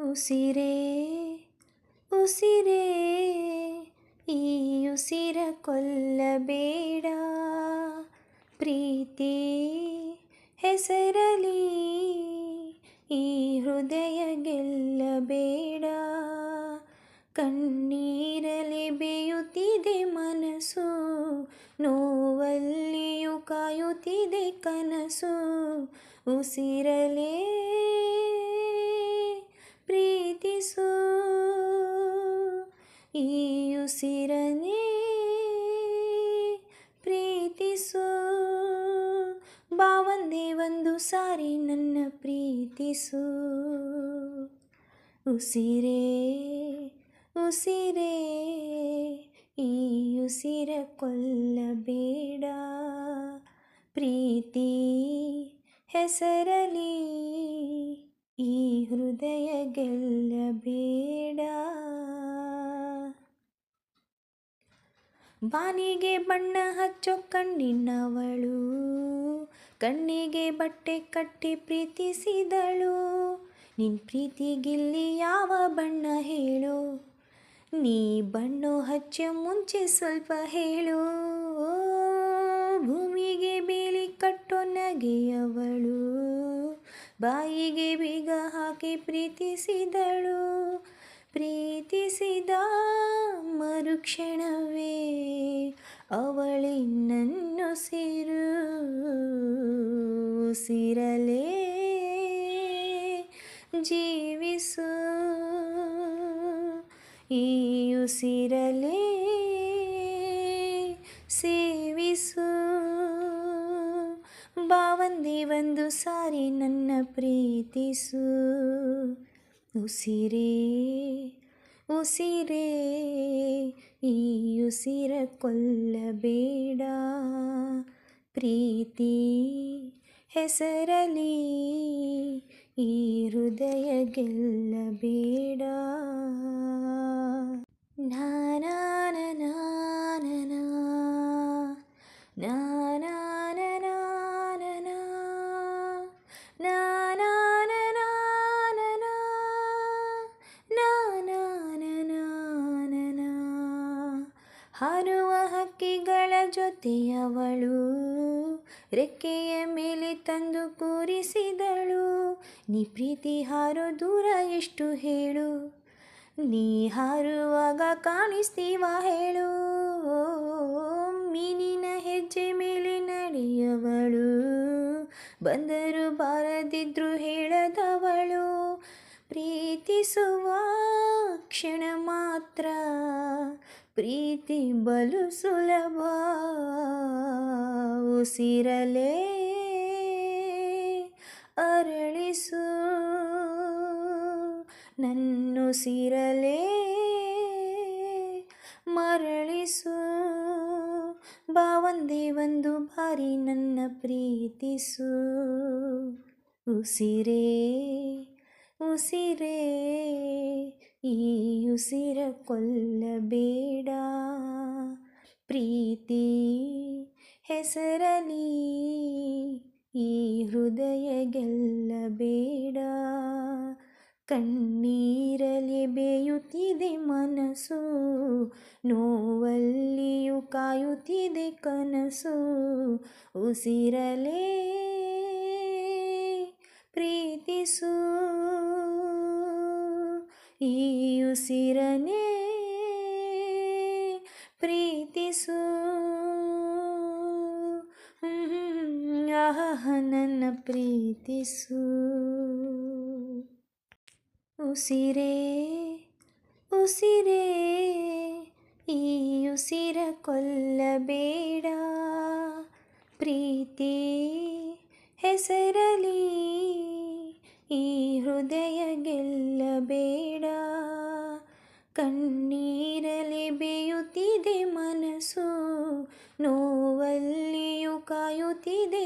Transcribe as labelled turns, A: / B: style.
A: ಉಸಿರೇ ಉಸಿರೇ ಈ ಉಸಿರ ಕೊಲ್ಲಬೇಡ, ಪ್ರೀತಿ ಹೆಸರಲಿ ಈ ಹೃದಯ ಗೆಲ್ಲಬೇಡ. ಕಣ್ಣೀರಲಿ ಬೇಯುತ್ತಿದೆ ಮನಸ್ಸು, ನೋವಲ್ಲಿಯೂ ಕಾಯುತ್ತಿದೆ ಕನಸು. ಉಸಿರಲೇ ಪ್ರೀತಿಸು, ಈ ಉಸಿರನೇ ಪ್ರೀತಿಸು. ಬಾ ಒಂದೇ ಒಂದು ಸಾರಿ ನನ್ನ ಪ್ರೀತಿಸು. ಉಸಿರೇ ಉಸಿರೇ ಈ ಉಸಿರ ಕೊಲ್ಲಬೇಡ, ಪ್ರೀತಿ ಹೆಸರಲಿ ಈ ಹೃದಯ ಗೆಲ್ಲಬೇಡ. ಬಾನಿಗೆ ಬಣ್ಣ ಹಚ್ಚೋ ಕಣ್ಣಿನವಳು, ಕಣ್ಣಿಗೆ ಬಟ್ಟೆ ಕಟ್ಟಿ ಪ್ರೀತಿಸಿದಳು. ನಿನ್ ಪ್ರೀತಿಗಿಲ್ಲಿ ಯಾವ ಬಣ್ಣ ಹೇಳು, ನೀ ಬಣ್ಣ ಹಚ್ಚ ಮುಂಚೆ ಸ್ವಲ್ಪ ಹೇಳು. ಭೂಮಿಗೆ ಬೇಲಿ ಕಟ್ಟೋ ನಗೆಯವಳು, ಬಾಯಿಗೆ ಬೀಗ ಹಾಕಿ ಪ್ರೀತಿಸಿದಳು. ಪ್ರೀತಿಸಿದ ಮರುಕ್ಷಣವೇ ಅವಳಿ ನನ್ನುಸಿರು. ಉಸಿರಲೇ ಜೀವಿಸು, ಈ ಉಸಿರಲೇ ಸೇವಿಸು. ಬಾ ಒಂದೇ ಒಂದು ಸಾರಿ ನನ್ನ ಪ್ರೀತಿಸು. ಉಸಿರೇ ಉಸಿರೇ ಈ ಉಸಿರ ಕೊಲ್ಲಬೇಡ, ಪ್ರೀತಿ ಹೆಸರಲಿ ಈ ಹೃದಯ ಗೆಲ್ಲಬೇಡ. ನಾನಾ ನಾನಾ ನಾನಾ ನಾನಾ ಹಾರುವ ಹಕ್ಕಿಗಳ ಜೊತೆಯವಳು, ರೆಕ್ಕೆಯ ಮೇಲೆ ತಂದು ಕೂರಿಸಿದಳು. ನೀ ಪ್ರೀತಿ ಹಾರೋ ದೂರ ಎಷ್ಟು ಹೇಳು, ನೀ ಹಾರುವಾಗ ಕಾಣಿಸ್ತೀವ ಹೇಳು. ಮೀನಿನ ಹೆಜ್ಜೆ ಮೇಲೆ ನಡೆಯವಳು, ಬಂದರು ಬಾರದಿದ್ರು ಹೇಳದವಳು. ಪ್ರೀತಿಸುವ ಕ್ಷಣ ಮಾತ್ರ, ಪ್ರೀತಿ ಬಲು ಸುಲಭ. ಉಸಿರಲೇ ಅರಳಿಸು, ನನ್ನುಸಿರಲೇ ಮರಳಿಸು. ಬಾ ಒಂದೇ ಒಂದು ಬಾರಿ ನನ್ನ ಪ್ರೀತಿಸು. ಉಸಿರೇ ಉಸಿರೇ ಈ ಉಸಿರ ಕೊಲ್ಲಬೇಡ, ಪ್ರೀತಿ ಹೆಸರಲಿ ಈ ಹೃದಯ ಗೆಲ್ಲಬೇಡ. ಕಣ್ಣೀರಲಿ ಬೇಯುತ್ತಿದೆ ಮನಸ್ಸು, ನೋವಲ್ಲಿಯೂ ಕಾಯುತ್ತಿದೆ ಕನಸು. ಉಸಿರಲೇ ಪ್ರೀತಿಸು, ಈ ಉಸಿರನೇ ಪ್ರೀತಿಸು. ನನ್ನ ಪ್ರೀತಿಸು. ಉಸಿರೇ ಉಸಿರೇ ಈ ಉಸಿರ ಕೊಲ್ಲಬೇಡ, ಪ್ರೀತಿ ಹೆಸರಲಿ ಈ ಹೃದಯ ಗೆಲ್ಲಬೇಡ. ಕಣ್ಣೀರಲಿ ಬೇಯುತ್ತಿದೆ ಮನಸ್ಸು, ನೋವಲ್ಲಿಯೂ ಕಾಯುತ್ತಿದೆ